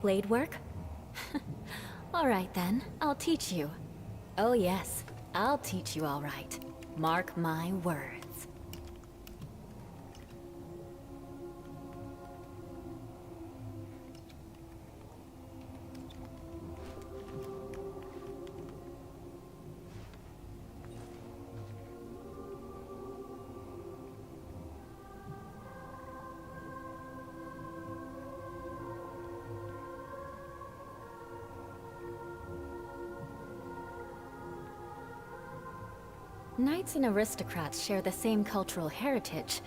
Blade work? Alright then, I'll teach you. Oh yes, I'll teach you all right. Mark my words. Knights and aristocrats share the same cultural heritage,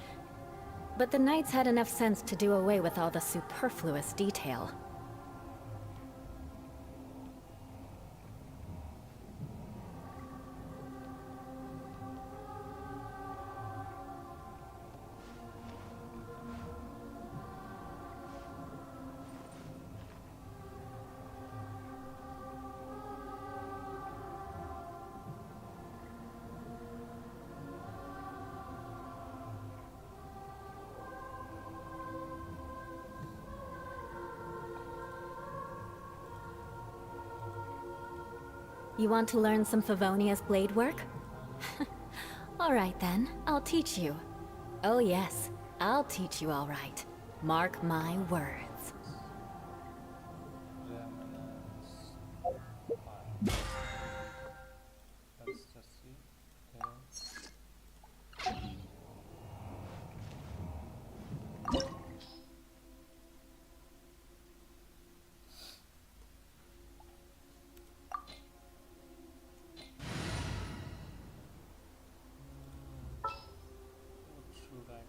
but the knights had enough sense to do away with all the superfluous detail. You want to learn some Favonia's blade work? Alright then, I'll teach you. Oh yes, I'll teach you all right. Mark my words. Let's just see. What should I?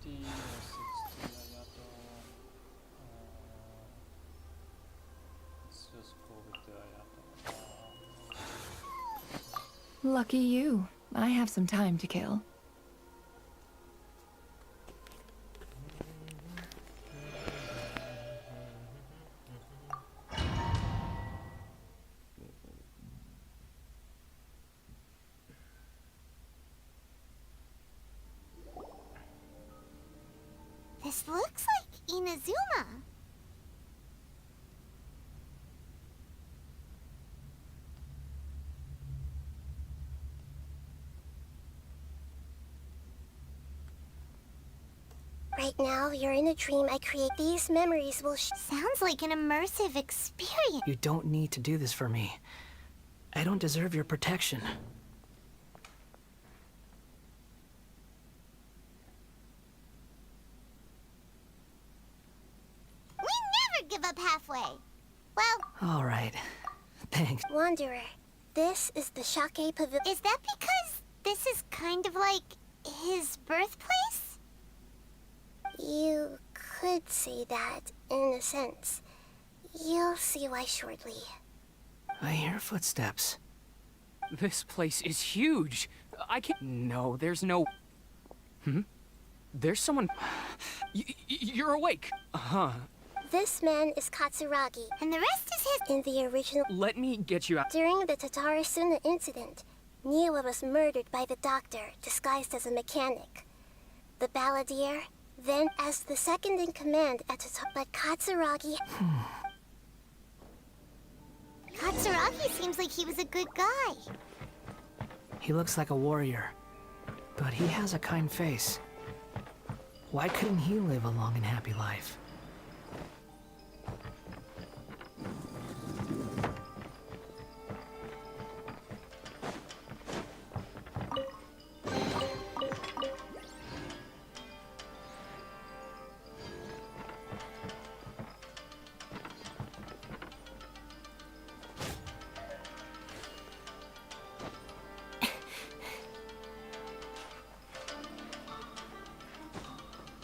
50 or 60 Ayato. Let's just go with the Ayato. Lucky you. I have some time to kill. This looks like Inazuma. Right now, you're in a dream I create. These memories will Sounds like an immersive experience. You don't need to do this for me. I don't deserve your protection. We never give up halfway. Well, All right. Thanks. Wanderer, this is the Shake Pavilion. Is that because this is kind of like his birthplace? You could say that, in a sense. You'll see why shortly. I hear footsteps. This place is huge. I can't. No, there's no. There's someone. You're awake. Huh. This man is Katsuragi, and the rest is his. In the original. Let me get you out. During the Tatarasuna incident, Niwa was murdered by the doctor, disguised as a mechanic. The balladeer, then as the second in command at Tatar. But Katsuragi. Katsuragi seems like he was a good guy. He looks like a warrior, but he has a kind face. Why couldn't he live a long and happy life?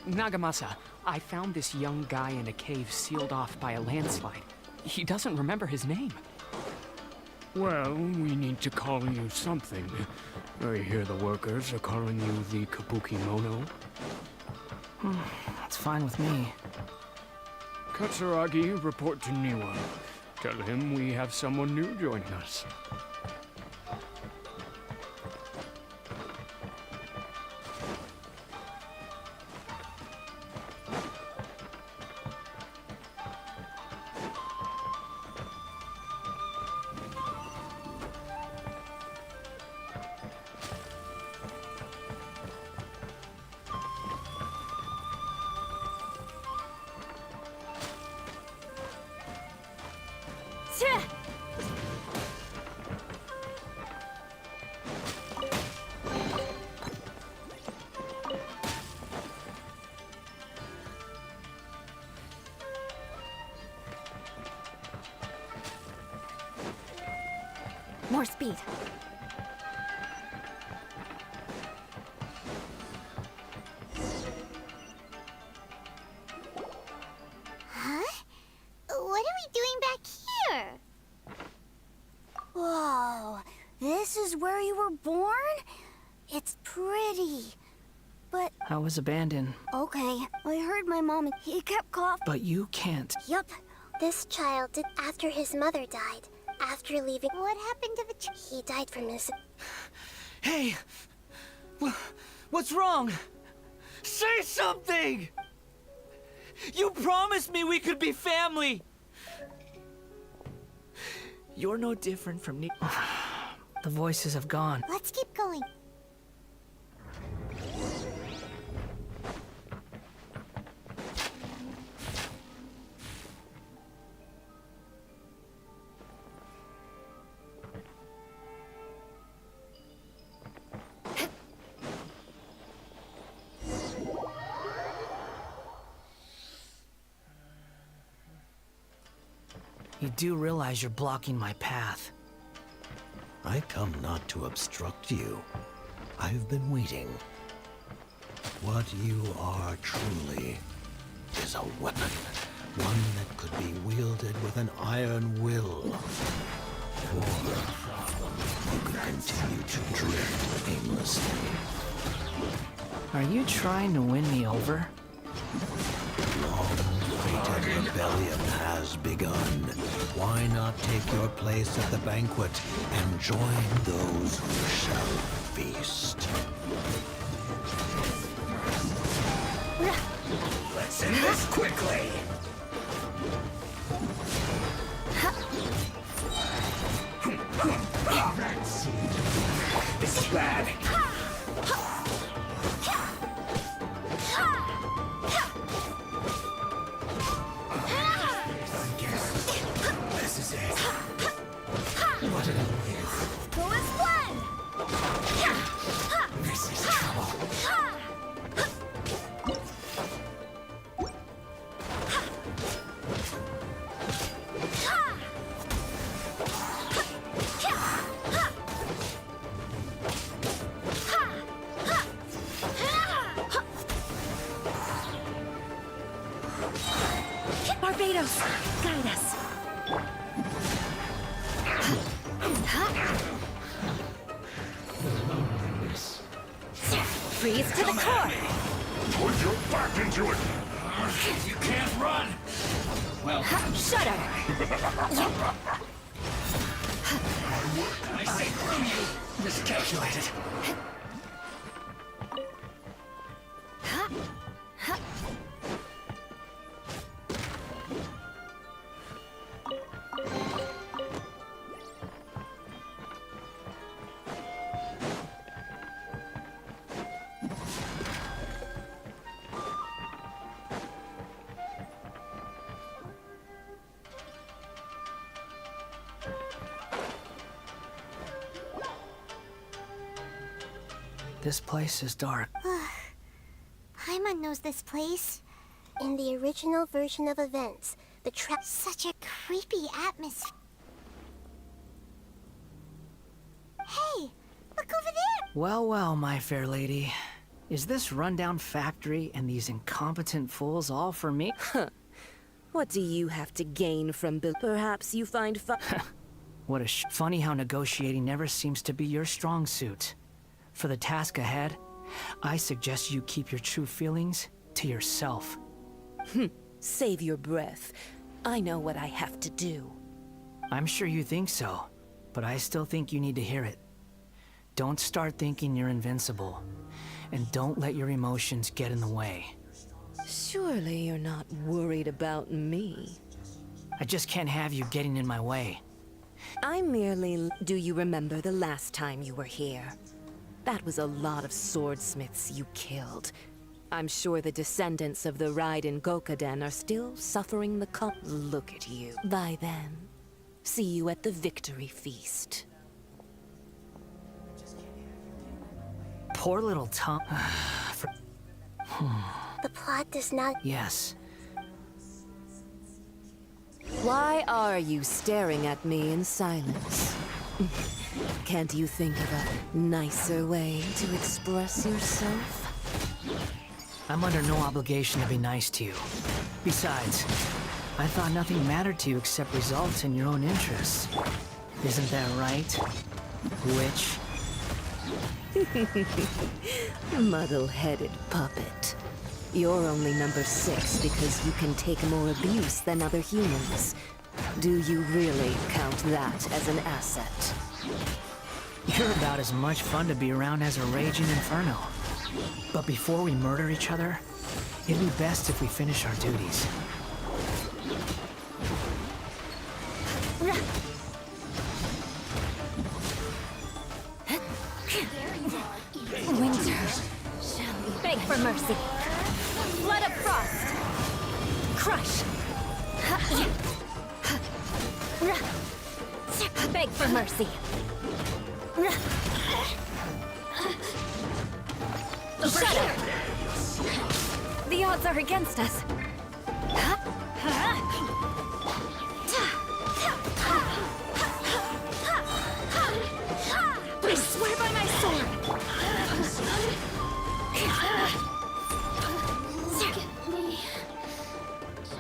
Nagamasa, I found this young guy in a cave sealed off by a landslide. He doesn't remember his name. Well, we need to call you something. I hear the workers are calling you the Kabuki Mono. That's fine with me. Katsuragi, report to Niwa. Tell him we have someone new joining us. More speed. Huh? What are we doing back here? Whoa, this is where you were born? It's pretty. But, I was abandoned, okay, I heard my mom, he kept coughing. but you can't. Yup. This child did after his mother died. After leaving. What happened to the He died from his. Hey! What's wrong? Say something! You promised me we could be family! You're no different from me. The voices have gone. Let's keep going. You do realize you're blocking my path. I come not to obstruct you. I've been waiting. What you are truly is a weapon. One that could be wielded with an iron will. Or you could continue to drift aimlessly. Are you trying to win me over? Long-awaited rebellion has begun. Why not take your place at the banquet and join those who shall feast? Let's end this quickly! This is bad. This is it. What an Go as planned! This is trouble. Barbados, guide us. Freeze to the core. Put your back into it! You can't run! Well, Shudder. I say miscalculated. This place is dark. Paimon knows this place. In the original version of events, the trap. Such a creepy atmosphere. Hey, look over there! Well, well, my fair lady. Is this rundown factory and these incompetent fools all for me? What do you have to gain from Perhaps you find What a funny how negotiating never seems to be your strong suit. For the task ahead, I suggest you keep your true feelings to yourself. Save your breath. I know what I have to do. I'm sure you think so, but I still think you need to hear it. Don't start thinking you're invincible, and don't let your emotions get in the way. Surely you're not worried about me. I just can't have you getting in my way. Do you remember the last time you were here? That was a lot of swordsmiths you killed. I'm sure the descendants of the Raiden Gokaden are still suffering the Look at you. By then, see you at the victory feast. Poor little Tom. The plot does not. Yes. Why are you staring at me in silence? Can't you think of a nicer way to express yourself? I'm under no obligation to be nice to you. Besides, I thought nothing mattered to you except results in your own interests. Isn't that right, witch? Muddle-headed puppet. You're only number 6 because you can take more abuse than other humans. Do you really count that as an asset? You're about as much fun to be around as a raging inferno. But before we murder each other, it'd be best if we finish our duties. Winter. Beg for mercy. Flood of frost. Crush. Beg for mercy. Shudder. The odds are against us. I swear by my sword.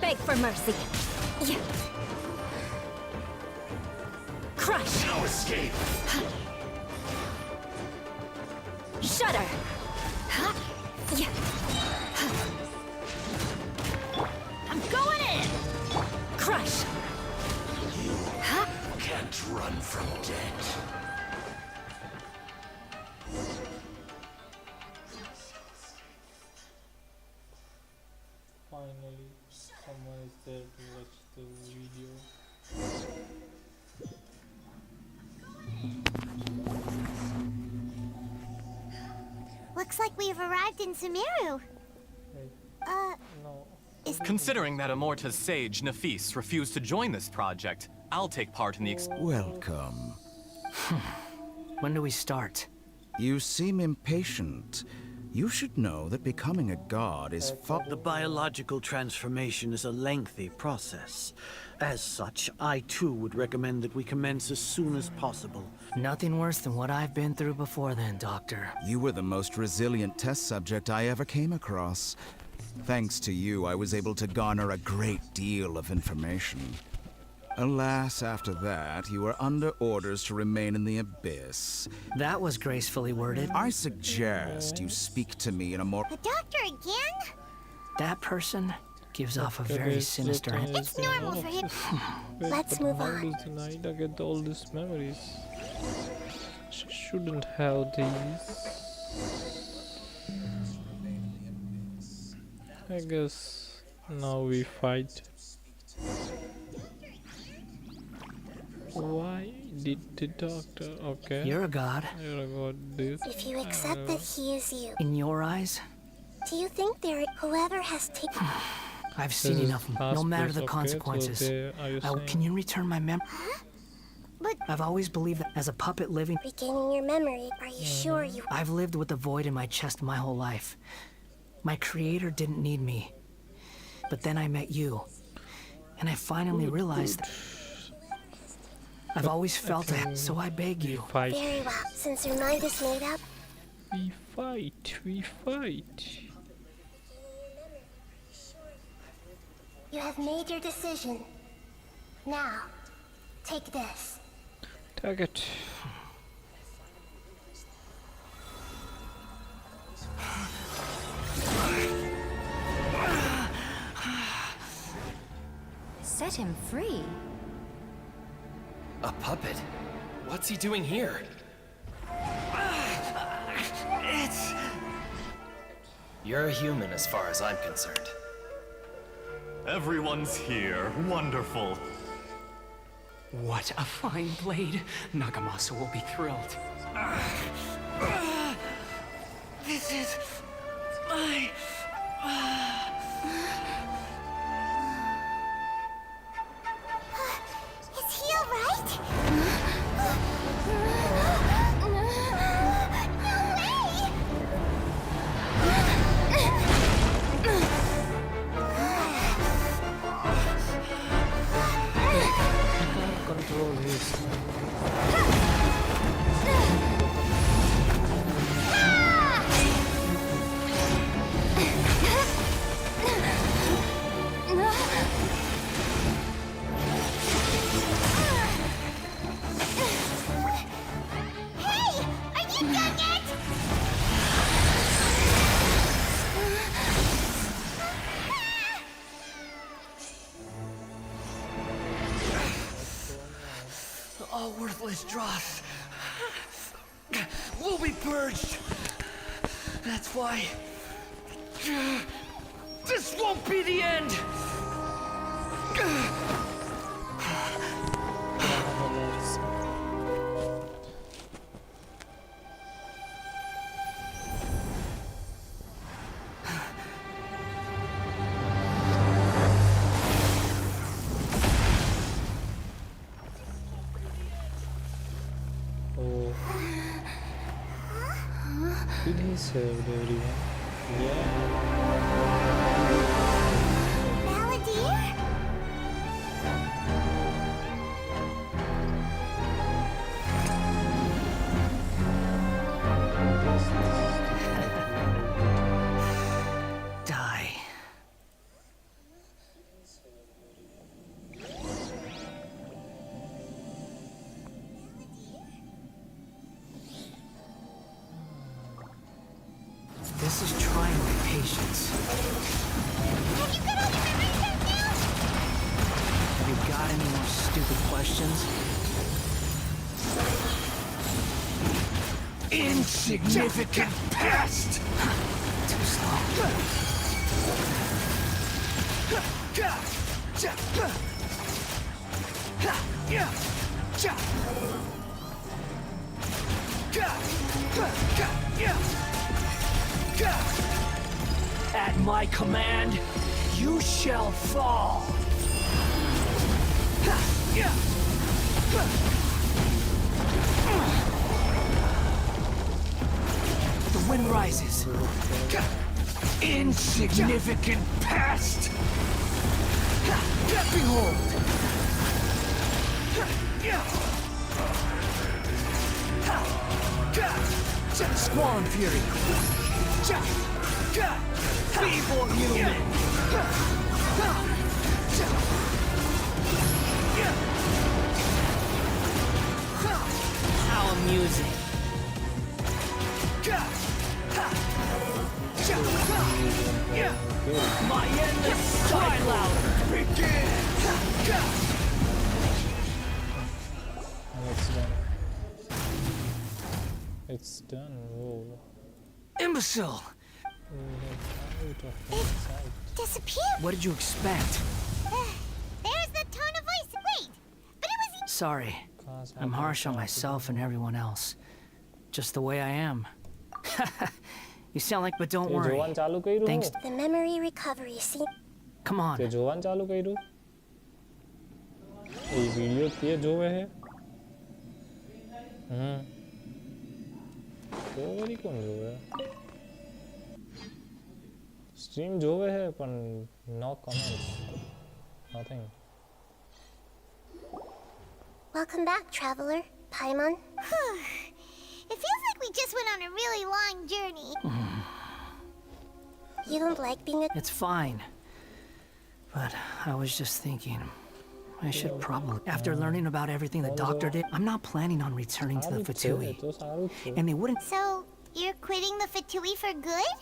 Beg for mercy. Crush. No escape. Shudder. I'm going in. Crush. Can't run from death. Finally, someone is there to watch the video. Looks like we've arrived in Sumeru. No. Considering that Amorta's sage, Nafis, refused to join this project, I'll take part in the Welcome. When do we start? You seem impatient. You should know that becoming a god is far— The biological transformation is a lengthy process. As such, I too would recommend that we commence as soon as possible. Nothing worse than what I've been through before then, Doctor. You were the most resilient test subject I ever came across. Thanks to you, I was able to garner a great deal of information. Alas, after that, you were under orders to remain in the abyss. That was gracefully worded. I suggest you speak to me in a more— The doctor again? That person gives off a very sinister... It's normal for him. Let's move How on. does Naida get all these memories? She shouldn't have these. I guess now we fight. Why did the doctor? Okay. You're a god. You're a god, dude. If you accept that he is you, In your eyes, do you think whoever has taken... I've seen This is enough, no past matter place, the okay, so consequences. are you saying? Can you return my memory? But I've always believed that as a puppet living, regaining your memory, are you sure you... I've lived with the void in my chest my whole life. My creator didn't need me. But then I met you. And I finally realized that I've always felt that, so I beg you. Fight. Very well. Since your mind is made up, We fight. We fight. you have made your decision. Now, take this. Take it. Set him free. A puppet? What's he doing here? You're a human as far as I'm concerned. Everyone's here. Wonderful. What a fine blade. Nagamasa will be thrilled. This is my... Is he alright? No way! Control his. All worthless dross will be purged. That's why this won't be the end. Oh. Did he serve everyone? Yeah. Balladeer? Die. This is trying my patience. Have you got all your memories down now? Have you got any more stupid questions? Insignificant pest! Too slow. At my command, you shall fall. The wind rises. Insignificant pest! Behold! Squall and fury. Feeble human! How amusing. My endless cry louder! Begin! And it's done. It's done. Whoa. Imbecile! Disappeared. What did you expect? There's the tone of voice. Wait, but it was. Sorry. I'm harsh on myself and everyone else. Just the way I am. You sound like, but don't worry. Thanks. The memory recovery scene. Come on. તે જોવાન ચાલુ કર્યું એ video તે જોવે હે તો વળી કોણ જોવે સ્ટ્રીમ જોવે હે પણ no comments nothing. Welcome back, traveler. Paimon. It feels like we just went on a really long journey. You don't like being a... It's fine. But I was just thinking, I should probably... After learning about everything the doctor did, I'm not planning on returning to the Fatui. And they wouldn't... So, you're quitting the Fatui for good?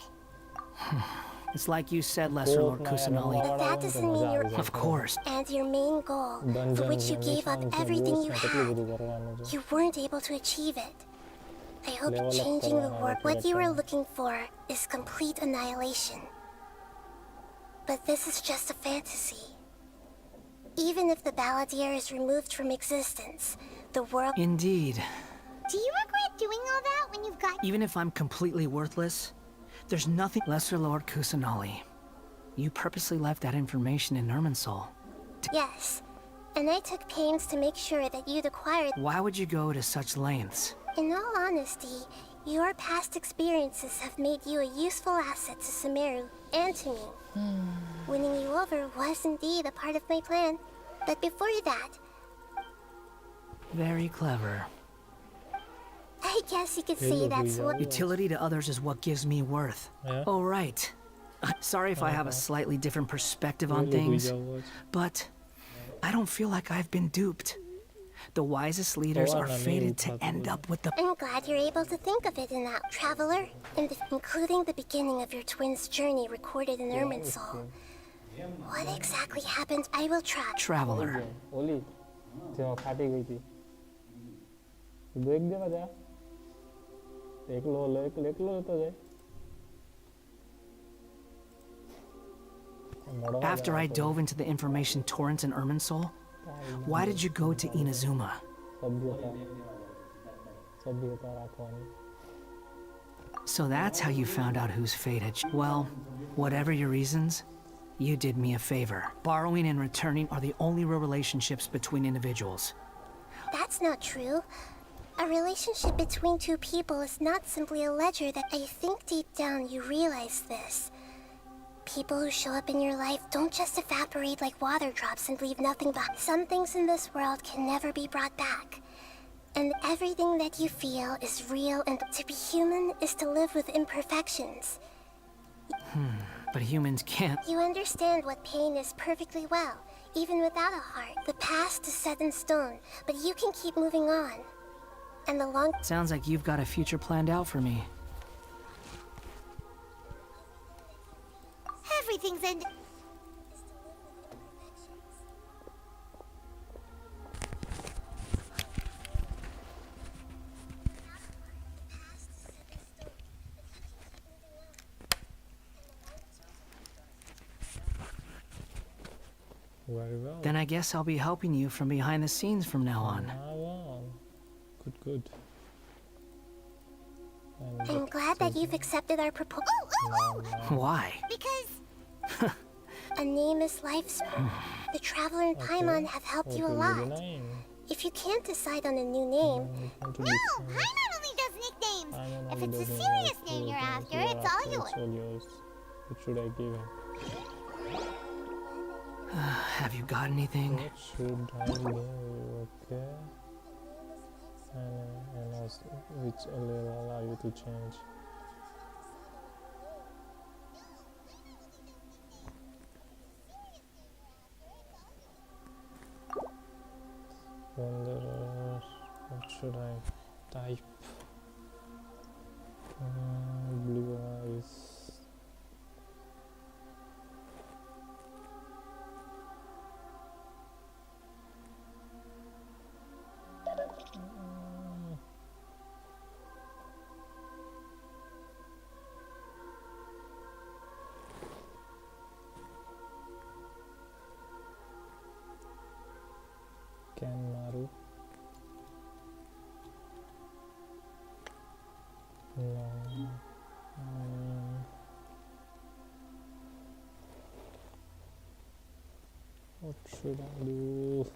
It's like you said, Lesser Lord Kusanali. But that doesn't mean you're... Of course. And your main goal, for which you gave up everything you had, you weren't able to achieve it. I hope changing the world, what you were looking for, is complete annihilation. But this is just a fantasy. Even if the Balladeer is removed from existence, the world... Indeed. Do you regret doing all that when you've got... Even if I'm completely worthless, there's nothing... Lesser Lord Kusanali, you purposely left that information in Irminsul. Yes, and I took pains to make sure that you'd acquired... Why would you go to such lengths? In all honesty, your past experiences have made you a useful asset to Sumeru and to me. Winning you over was indeed a part of my plan. But before that... Very clever. I guess you could say that's what... Utility to others is what gives me worth. Yeah. Oh, right. Sorry if I have a slightly different perspective on things, but I don't feel like I've been duped. The wisest leaders are fated to end up with the... I'm glad you're able to think of it in that, traveler, including the beginning of your twins' journey recorded in Irminsul. What exactly happened? I will try. Traveler. Break दे बजा एक लो लेता जाए After I dove into the information torrent in Irminsul, why did you go to Inazuma? So that's how you found out whose fate had... Well, whatever your reasons, you did me a favor. Borrowing and returning are the only real relationships between individuals. That's not true. A relationship between two people is not simply a ledger that I think deep down you realize this. People who show up in your life don't just evaporate like water drops and leave nothing behind. Some things in this world can never be brought back. And everything that you feel is real, and to be human is to live with imperfections. But humans can't... You understand what pain is perfectly well, even without a heart. The past is set in stone, but you can keep moving on. And the long... Sounds like you've got a future planned out for me. Everything's in... Very well. Then I guess I'll be helping you from behind the scenes from now on. Good. I'm glad that you've accepted our proposal. Why? Because a name is life's. The Traveler and Paimon have helped you a lot. If you can't decide on a new name... No, Paimon only does nicknames. If it's a serious name you're after, it's all yours. What should I give him? Have you got anything? What should I do? Okay. And also, which will allow you to change. Wanderer, what should I type? Blue eyes. Maru. No. What should I do?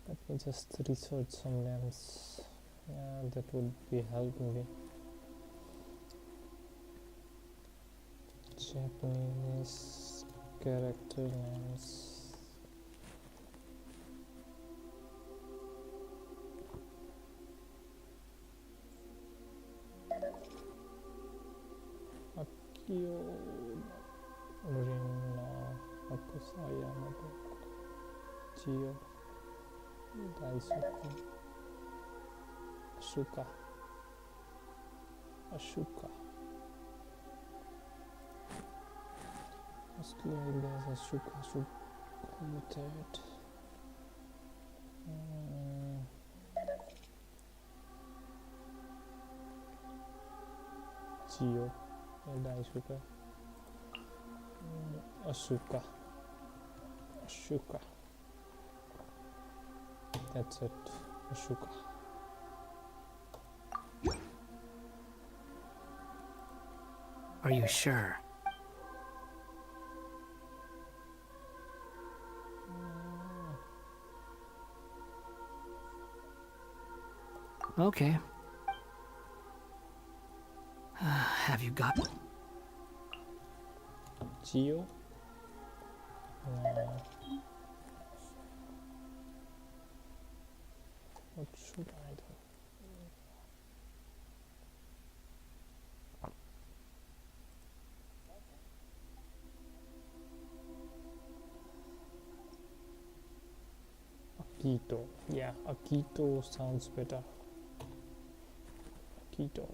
Let me just research some names. Yeah, that would be helping me. Japanese character names. Akio Rina Akusayamato Chio Daisuke Ashuka Mostly I guess Ashuka should mutate. Chio Daisuke Asuka. That's it. Asuka. Are you sure? Okay. Have you got... Geo? What should I do? Akito. Yeah, Akito sounds better. Akito.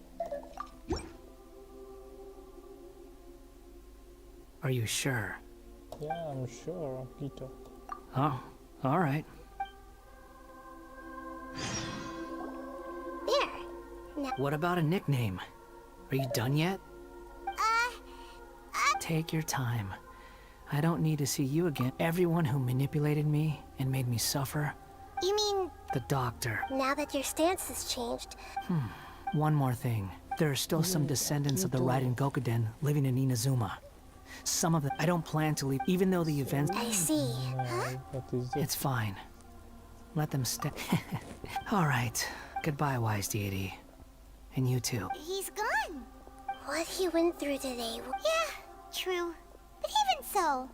Are you sure? Yeah, I'm sure, Akito. Oh, all right. now. What about a nickname? Are you done yet? Take your time. I don't need to see you again. Everyone who manipulated me and made me suffer. You mean... The doctor. Now that your stance has changed... One more thing. There are still some descendants of the Raiden Gokuden living in Inazuma. Some of them I don't plan to leave, even though the events... I see. Huh? It's fine. Let them stay. Alright. Goodbye, wise deity. And you too. He's gone. What he went through today... Yeah, true. But even so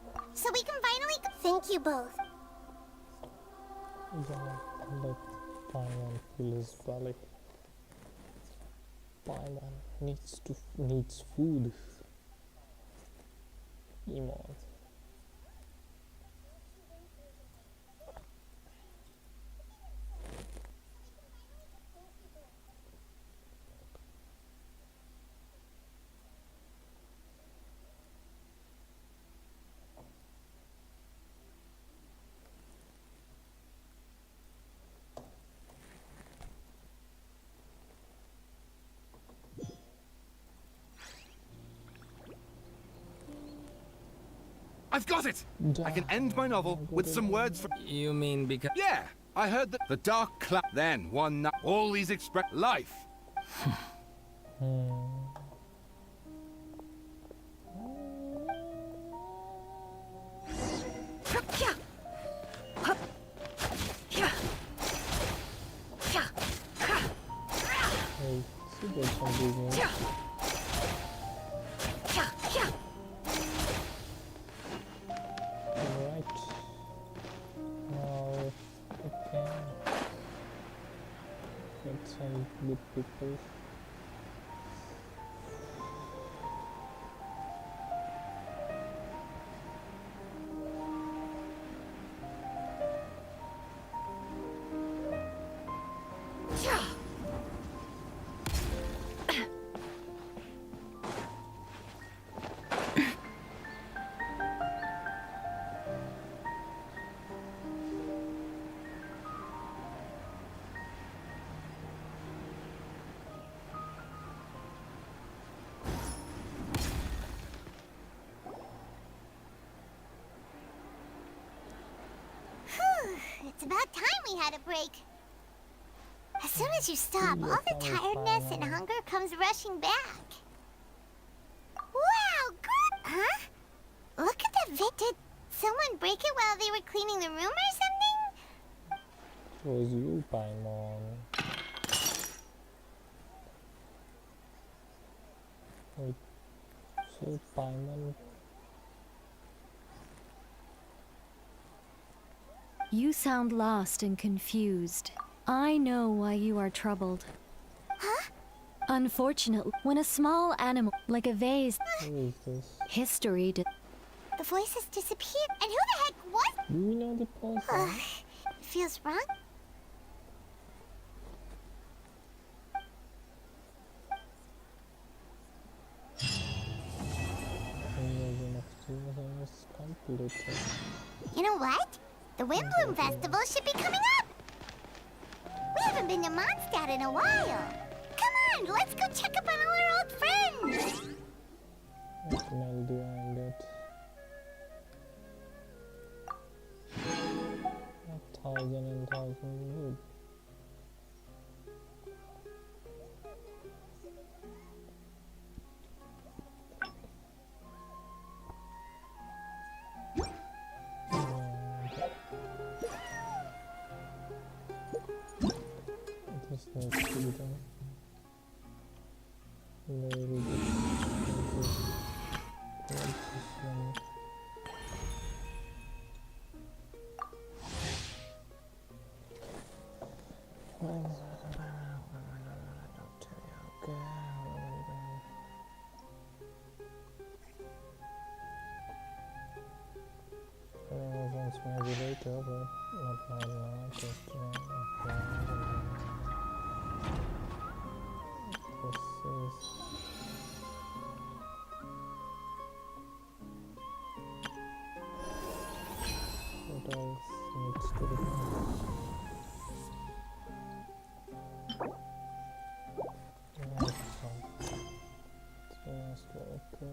we can finally... Thank you both. Let Paimon fill his belly. Paimon needs food. Paimon. I've got it! I can end my novel with some words from... You mean because... Yeah! I heard that the Dark Cloud then one night. All these express life. Some good people. It's about time we had a break. As soon as you stop, all the tiredness and hunger comes rushing back. Wow, good! Huh? Look at the Did someone break it while they were cleaning the room or something? It was you, Paimon. Wait, so Paimon... You sound lost and confused. I know why you are troubled. Huh? Unfortunately, when a small animal, like a vase, Who is this? history did. The voices disappeared, and who the heck was... Do we know the person? It feels wrong. You know what? The Windbloom Festival should be coming up! We haven't been to Mondstadt in a while. Come on, let's go check up on all our old friends! What melody behind it? 1,000 wood. This needs to be done. Very good. Maybe later, but not now. Just this is. What else needs to be done? Okay.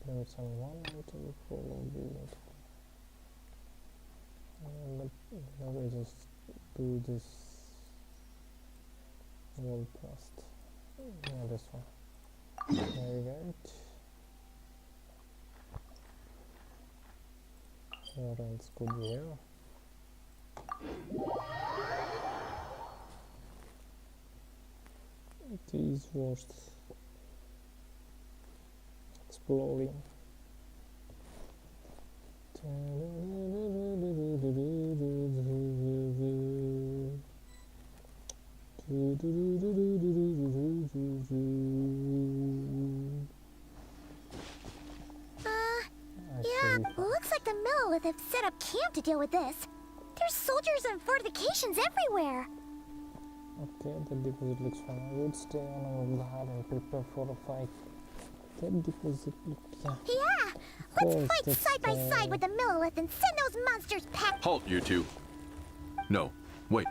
Limits on one item before loading. Let me just do this one first. Yeah, this one. There we go. What else could we have? These worst exploring. Yeah, looks like the Millelith have set up camp to deal with this. There's soldiers and fortifications everywhere. Okay, the deposit looks fine. I would stay on our guard and prepare for a fight. That deposit looks... Yeah, let's fight side by side with the Millelith and send those monsters pack. Halt, you two. No, wait.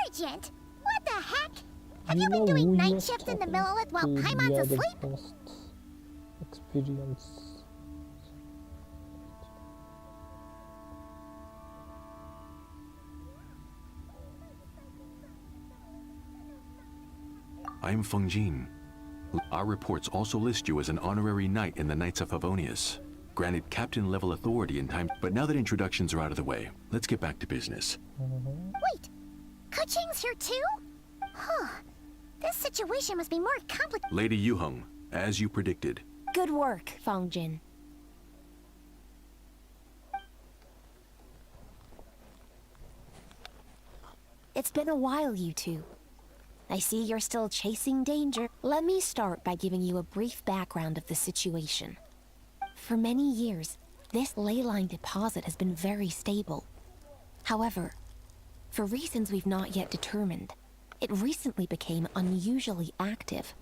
Sergeant, what the heck? Have you been doing night shifts in the Millelith while Paimon's asleep? Experience. I'm Feng Jin. Our reports also list you as an honorary knight in the Knights of Favonius. Granted captain-level authority in time, but now that introductions are out of the way, let's get back to business. Wait, Keqing's here too? Huh. This situation must be more complicated. Lady Yuheng, as you predicted. Good work, Feng Jin. It's been a while, you two. I see you're still chasing danger. Let me start by giving you a brief background of the situation. For many years, this ley line deposit has been very stable. However, for reasons we've not yet determined, it recently became unusually active.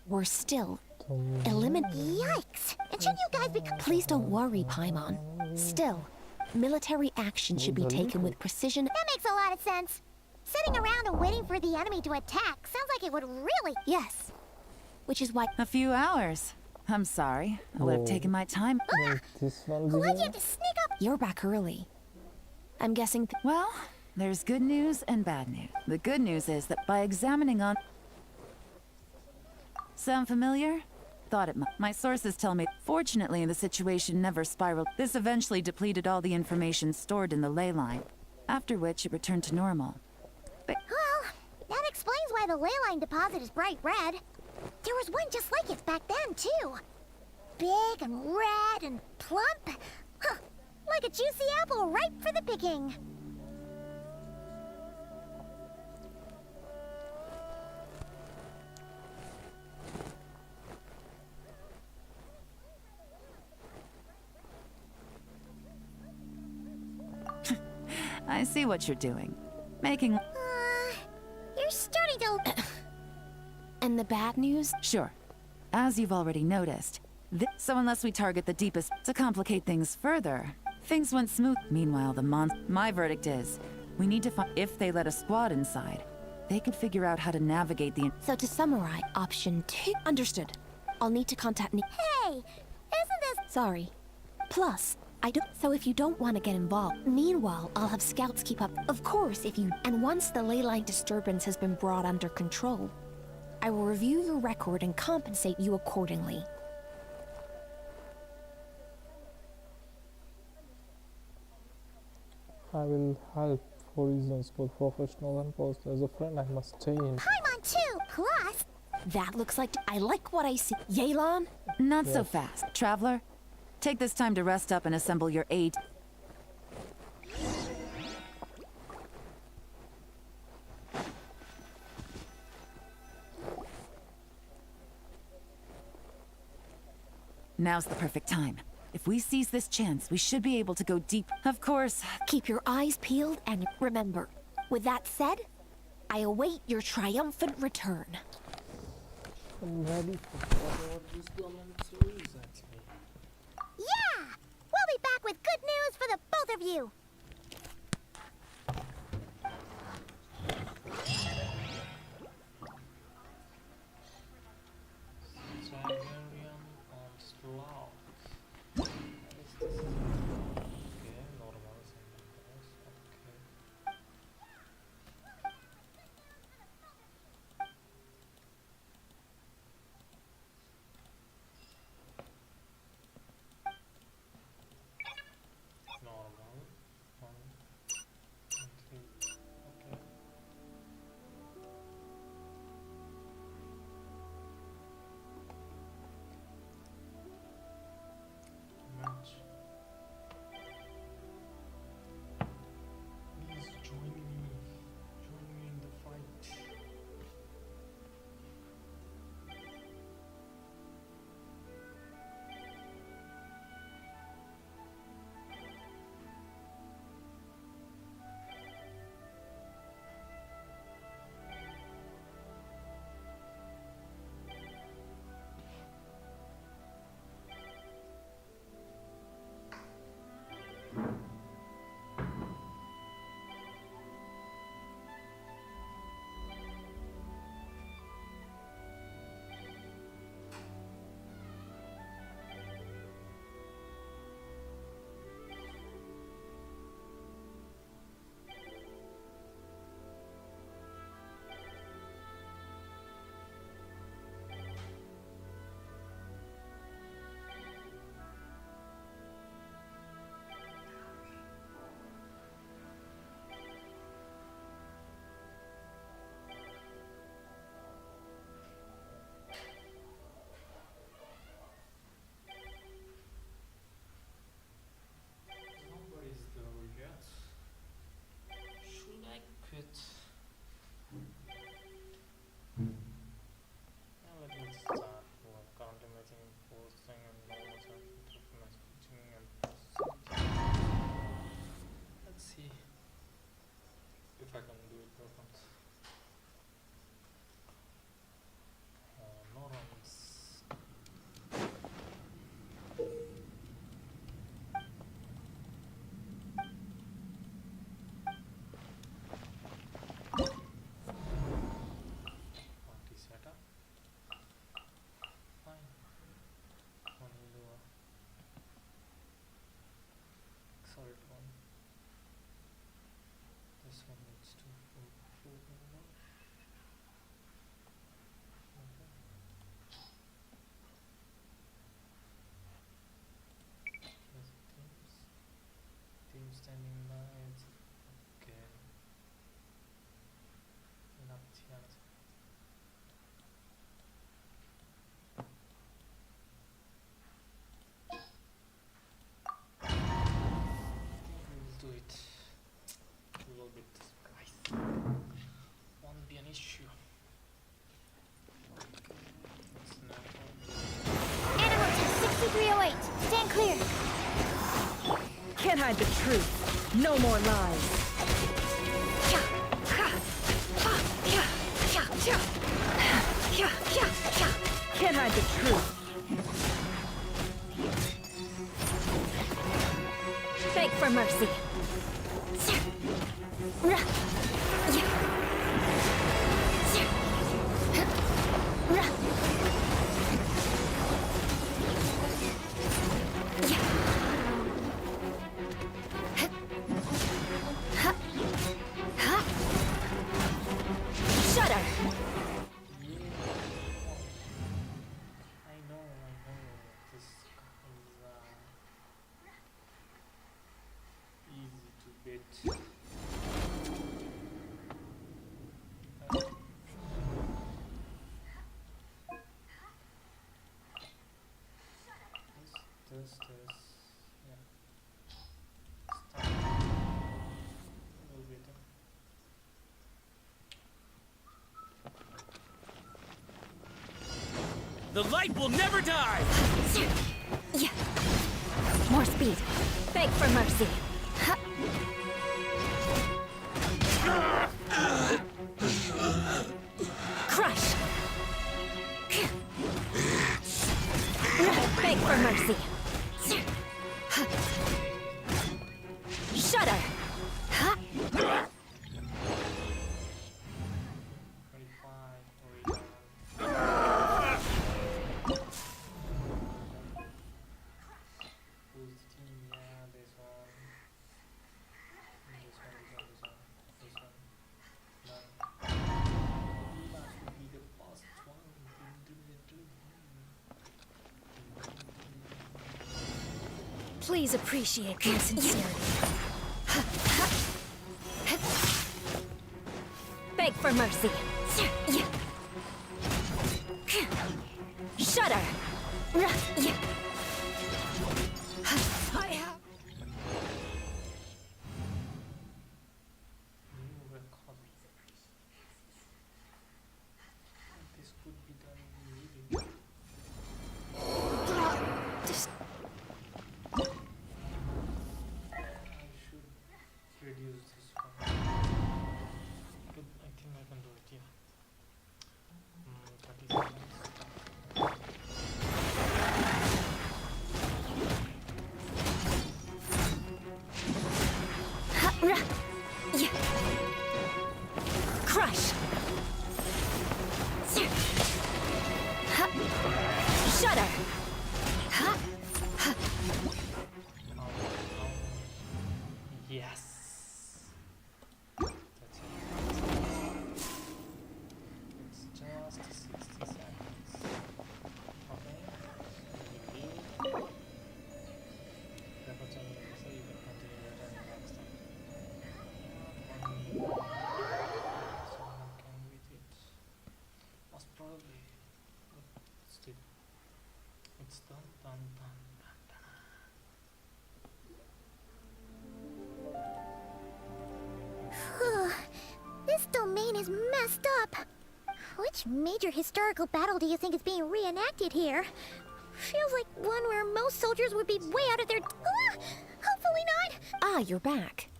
Worse still, Yikes! And should you guys be... Please don't worry, Paimon. Still, military action should be taken with precision. That makes a lot of sense. Sitting around and waiting for the enemy to attack sounds like it would really... Yes. Which is why... A few hours. I'm sorry. I would have taken my time. Why'd you have to sneak up? You're back early. I'm guessing... Well, there's good news and bad news. The good news is that by examining on... Sound familiar? Thought it might. My sources tell me, fortunately, the situation never spiraled. This eventually depleted all the information stored in the ley line, after which it returned to normal. Well, that explains why the ley line deposit is bright red. There was one just like it back then, too. Big and red and plump. Huh, like a juicy apple ripe for the picking. I see what you're doing. Making... You're starting to... And the bad news? Sure. As you've already noticed. So unless we target the deepest... To complicate things further, things went smooth. Meanwhile, my verdict is, we need to find... If they let a squad inside, they could figure out how to navigate the... So to summarize, option 2... Understood. I'll need to contact... Hey! Isn't this... Sorry. Plus... So if you don't want to get involved, meanwhile, I'll have scouts keep up. Of course, if you... And once the ley line disturbance has been brought under control, I will review your record and compensate you accordingly. I will help for reasons both professional and personal. As a friend, I must stay in. Paimon too, plus... That looks like... I like what I see. Yelan? Not so fast. Traveler, take this time to rest up and assemble your aid. Now's the perfect time. If we seize this chance, we should be able to go deep. Of course. Keep your eyes peeled and remember. With that said, I await your triumphant return. I'm ready for whatever this government throws at me. Yeah! We'll be back with good news for the both of you! So This one needs to fulfill now. Okay. Yes, team standing by. It's okay. Not yet. We'll do it a little bit, guys. Won't be an issue. It's no problem. Animal test 6308. Stand clear. Can't hide the truth. No more lies. Can't hide the truth. Beg for mercy. Shudder. I know. This is easy to beat. This, yeah. Start. A little bit. The light will never die! Yeah. More speed. Beg for mercy. Crush. Beg for mercy. Shudder. 25 Who's the team? Yeah, this one. This one. None. That should be the first one. Please appreciate my sincerity. Beg for mercy. Shudder. I have. New record. This could be done really. I should reduce this one. Good, I think I can do it, yeah. 30 seconds. Crush. Shudder. Yes. That's it. It's just 60 seconds. Okay. Therefore, so you can continue returning next time. Someone can beat it. Most probably. But still. It's done. This domain is messed up. Which major historical battle do you think is being reenacted here? Feels like one where most soldiers would be way out of their... hopefully not! Ah, you're back.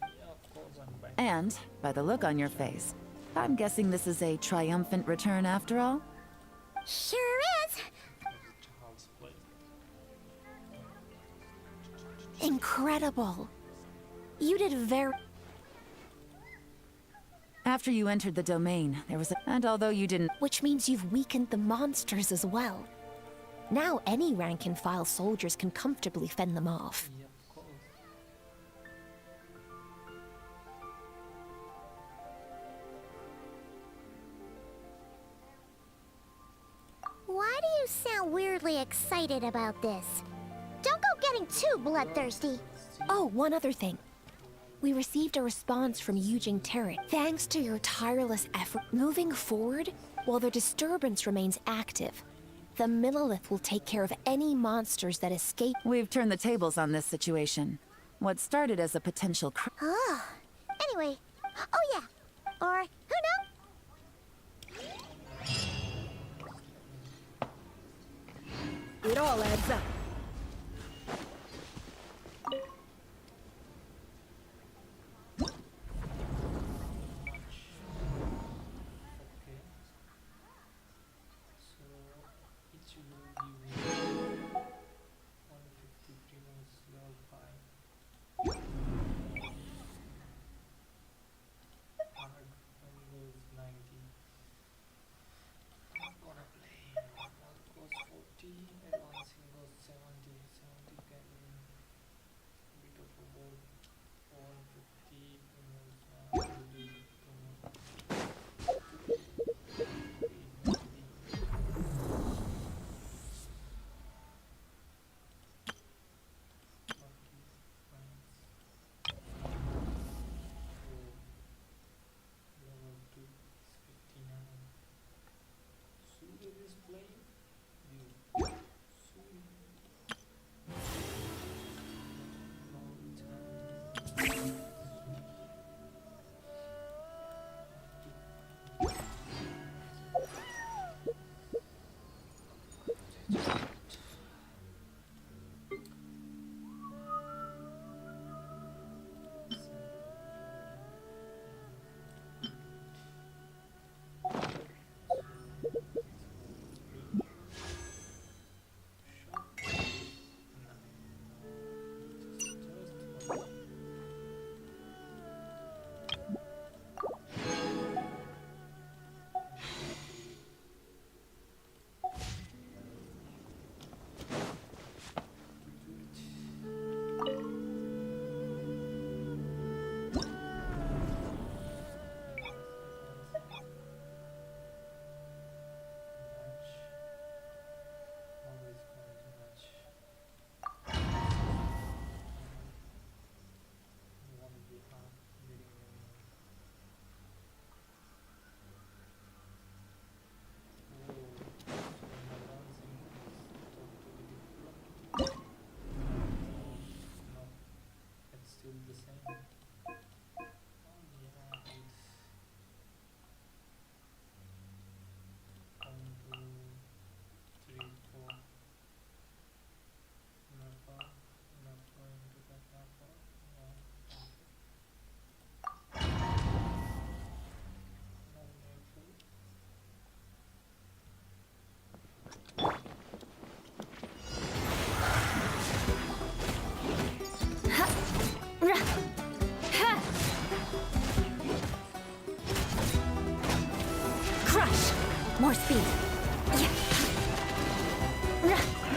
Yeah, of course I'm back. And, by the look on your face, I'm guessing this is a triumphant return after all? Sure is! Child's play. Incredible. You did very... After you entered the domain, there was a... And although you didn't... Which means you've weakened the monsters as well. Now any rank-and-file soldiers can comfortably fend them off. Yeah, of course. excited about this. Don't go getting too bloodthirsty. Oh, one other thing. We received a response from Yujing Terran. Thanks to your tireless effort moving forward, while the disturbance remains active, the Millilith will take care of any monsters that escape. We've turned the tables on this situation. What started as a potential Oh. Anyway, oh yeah. Or who knows? It all adds up. Crush! More speed.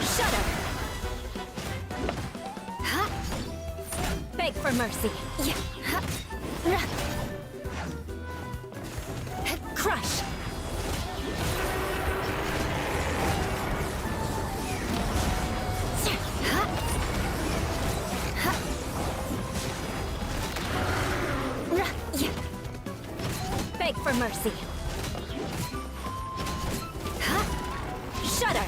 Shudder! Beg for mercy. Crush! Beg for mercy. Shudder!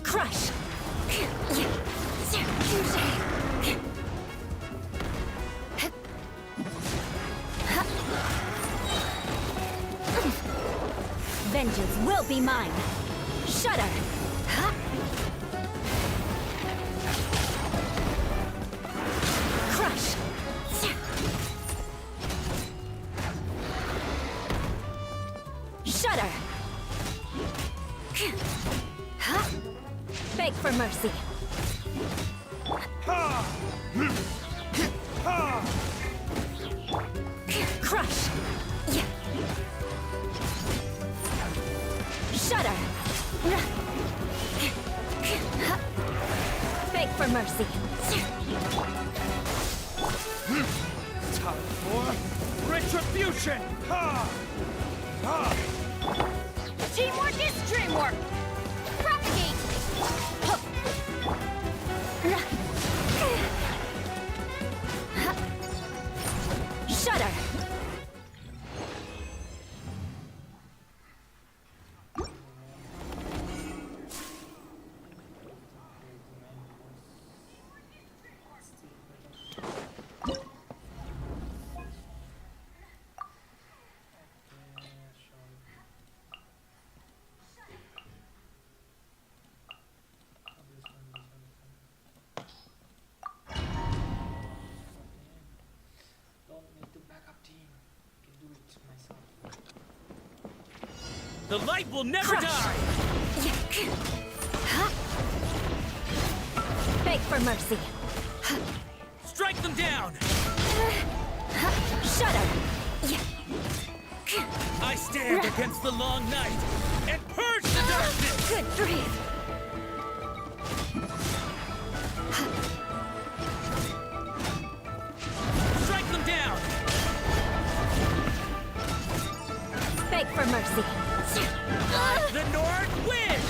Crush! Vengeance will be mine! Shudder! Crush! Shudder! Beg for mercy. Crush! Shudder! Beg for mercy. Time for retribution! Ha! Ha! Teamwork is dreamwork! Propagate! Shudder! The light will never die! Beg for mercy. Strike them down! Shudder! I stand against the long night and purge the darkness! Good grief! Strike them down! Beg for mercy. The North wins!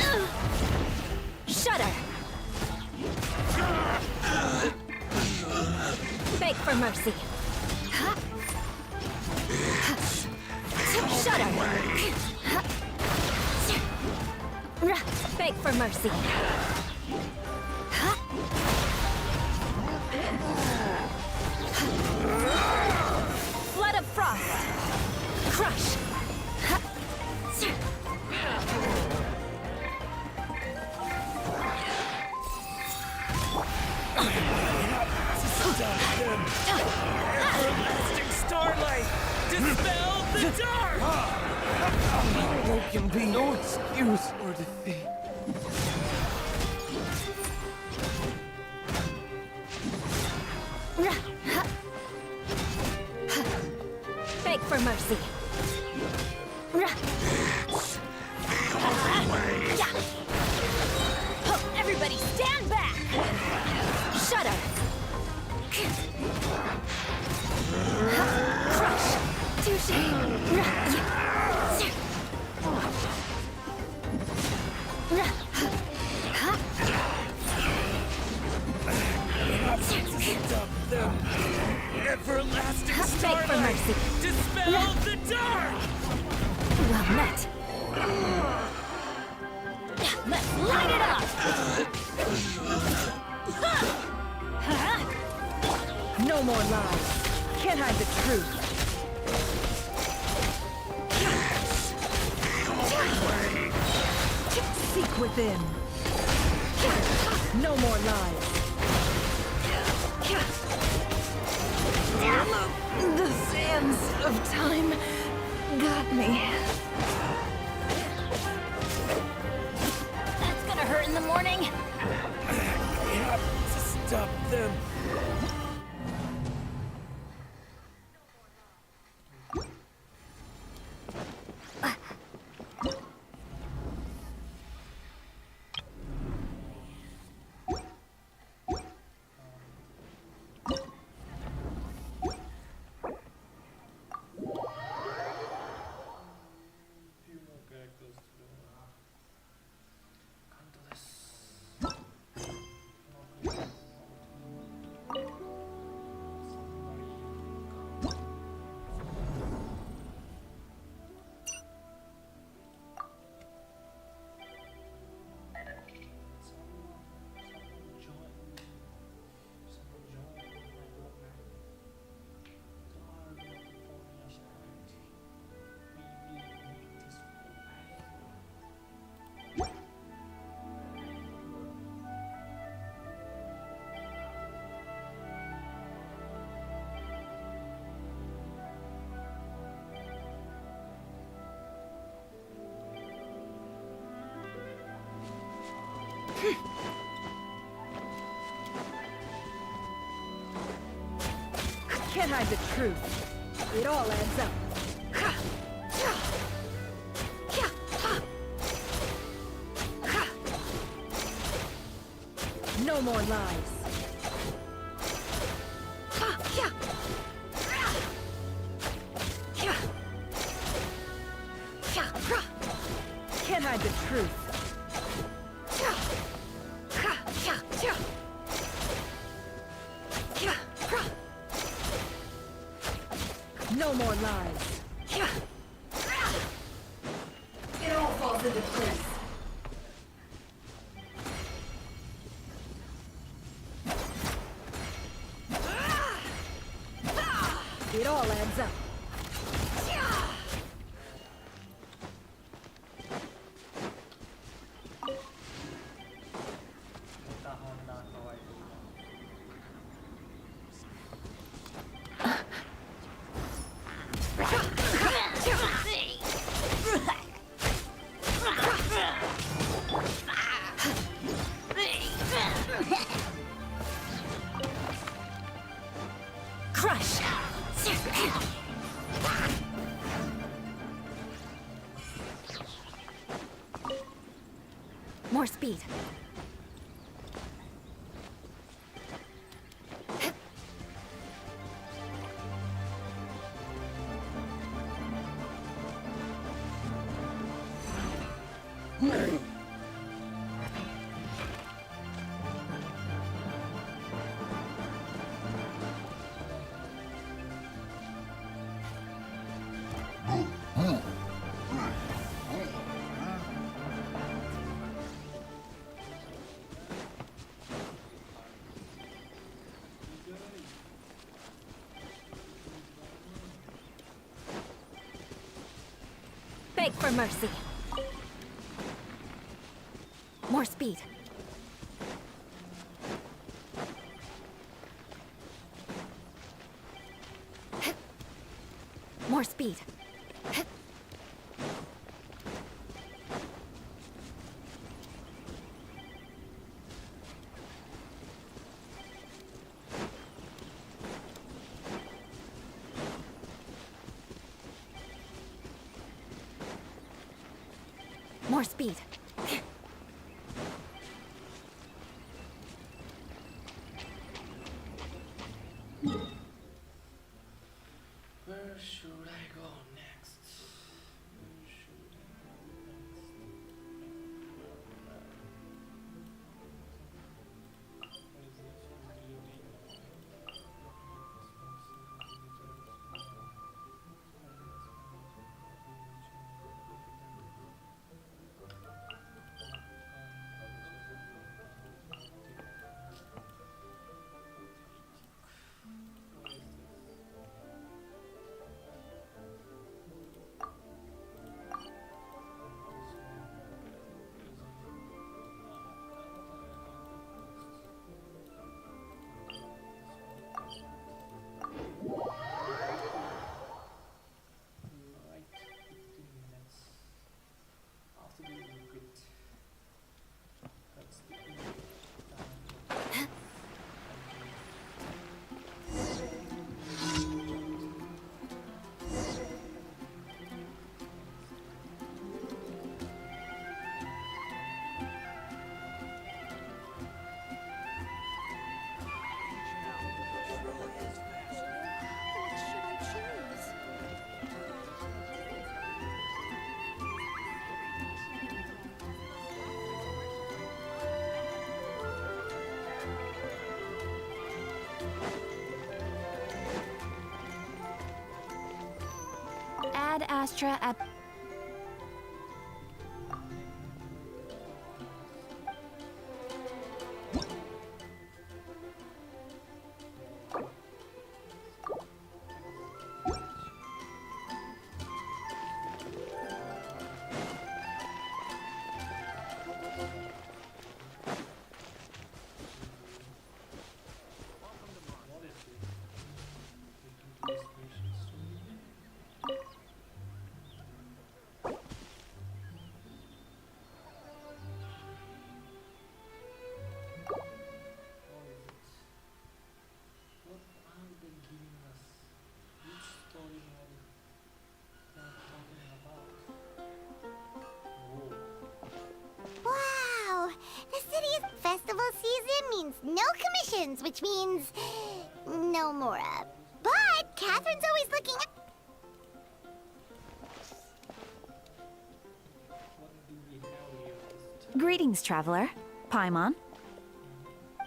Shudder! Beg for mercy. Shudder! Beg for mercy. Flood of frost! Crush! Everlasting starlight! Dispel the dark! There can be no excuse or defeat. Beg for mercy. Everybody stand back! Shudder! Crush! Touche! Stop them! Everlasting Beg for starlight! mercy. Dispel the dark! Well met. Let's light it up! No more lies. Can't hide the truth. Seek within. No more lies. The sands of time got me. That's gonna hurt in the morning. We have to stop them. Can't hide the truth. It all adds up. No more lies. truth. No more lies. It all falls into place. It all adds up. Crush! More speed. Beg for mercy. More speed. More speed. More speed. Where should I go next? Where should I go Ad Astra at... Wow! The city's festival season means no commissions, which means no Mora. But Catherine's always looking up. Greetings, traveler. Paimon.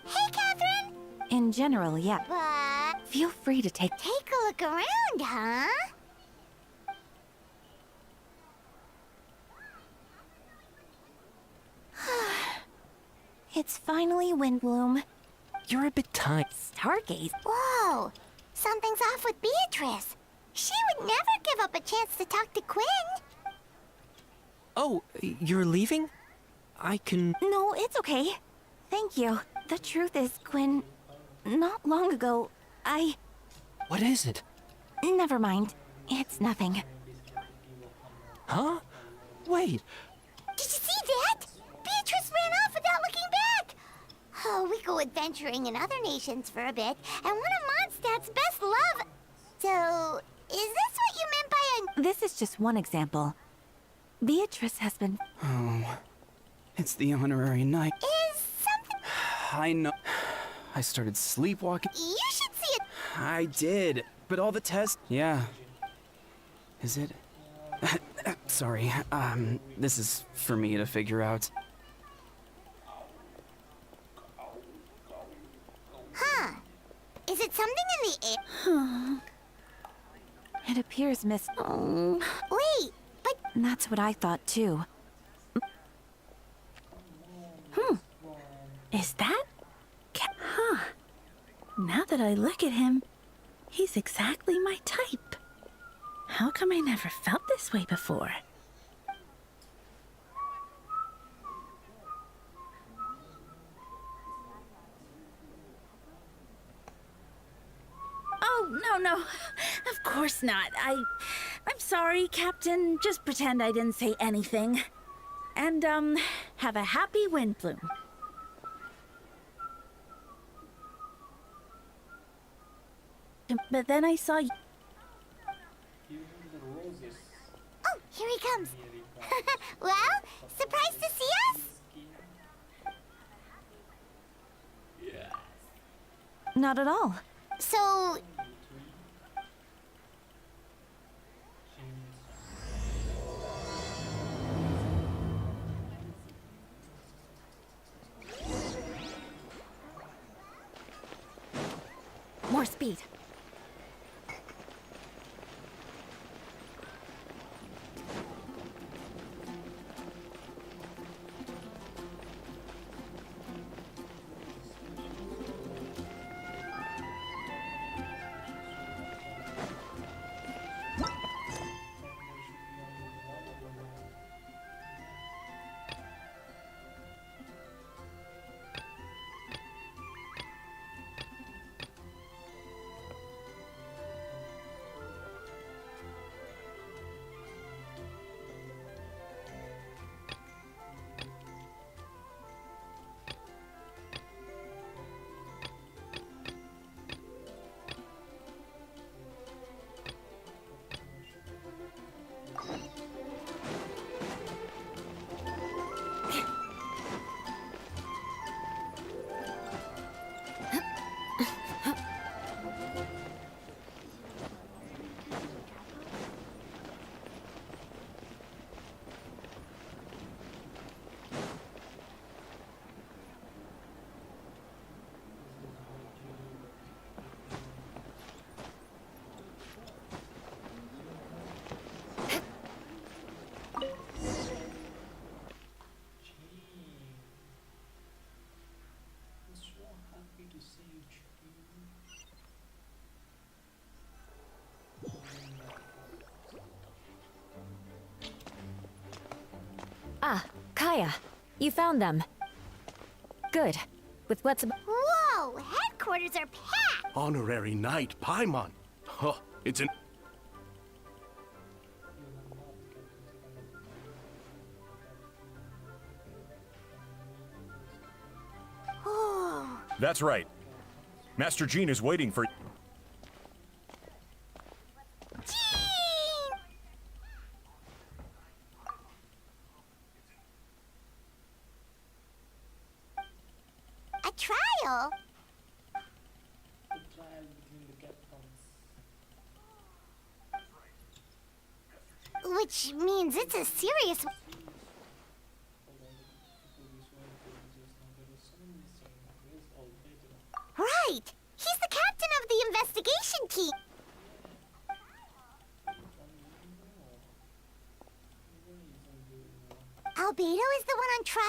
Hey, Catherine! In general, yeah. But... Feel free to take a look around, huh? It's finally Windbloom. You're a bit tight. Stargaze? Whoa! Something's off with Beatrice. She would never give up a chance to talk to Quinn. Oh, you're leaving? I can... No, it's okay. Thank you. The truth is, Quinn, not long ago, What is it? Never mind. It's nothing. Huh? Wait. Did you see that? Beatrice ran off without looking back. Oh, we go adventuring in other nations for a bit, and one of Mondstadt's best love... So, is this what you meant by a... This is just one example. Beatrice has been... Oh, it's the honorary knight. Is something... I know. I started sleepwalking. You should see it. I did, but all the tests... Yeah. Is it? Sorry, this is for me to figure out. Huh. Is it something in the air? It appears Miss... Oh. Wait, but... That's what I thought, too. Is that? Huh. Now that I look at him, he's exactly my type. How come I never felt this way before? Oh, no. Of course not. I'm sorry, Captain. Just pretend I didn't say anything. And, have a happy Windbloom. But then I saw you. Oh, here he comes. Well, surprised to see us? Not at all. So... More speed. Ah, Kaya. You found them. Good. With what's... Whoa! Headquarters are packed! Honorary Knight Paimon. Huh, it's an... Oh. That's right. Master Jean is waiting for... A trial? Which means it's a serious... is the one on trial?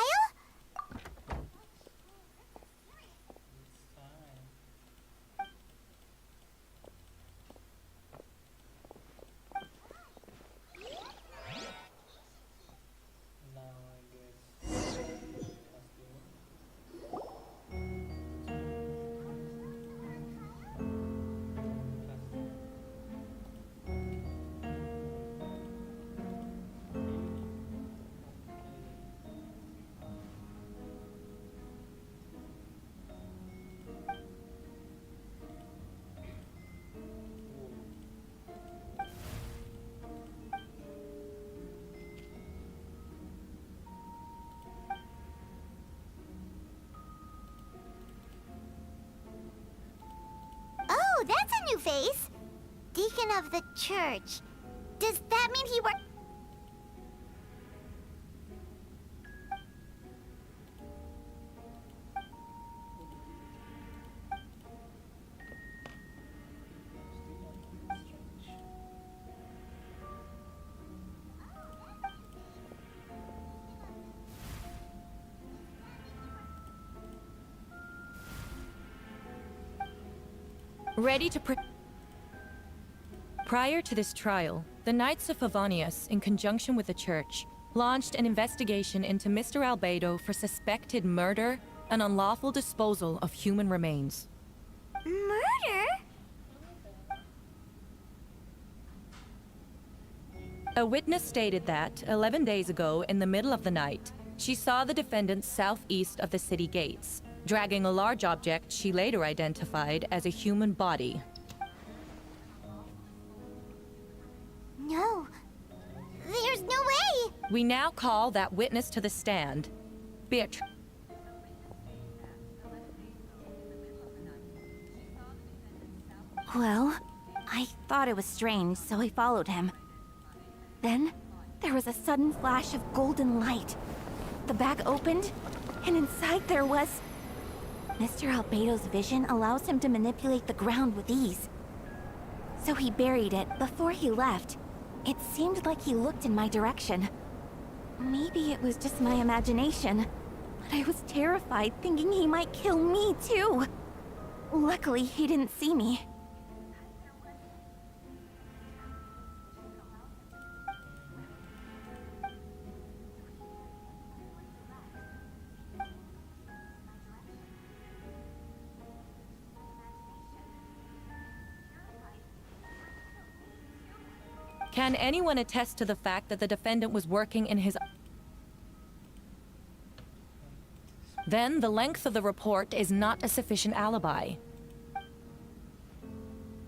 Oh, that's a new face. Deacon of the church. Does that mean he works? Ready to Prior to this trial, the Knights of Favonius, in conjunction with the Church, launched an investigation into Mr. Albedo for suspected murder and unlawful disposal of human remains. Murder? A witness stated that, 11 days ago, in the middle of the night, she saw the defendant southeast of the city gates, dragging a large object she later identified as a human body. No. There's no way! We now call that witness to the stand. Beatrice. Well, I thought it was strange, so I followed him. Then, there was a sudden flash of golden light. The bag opened, and inside there was... Mr. Albedo's vision allows him to manipulate the ground with ease. So he buried it before he left. It seemed like he looked in my direction. Maybe it was just my imagination, but I was terrified thinking he might kill me too. Luckily, he didn't see me. Can anyone attest to the fact that the defendant was working in his... Then the length of the report is not a sufficient alibi.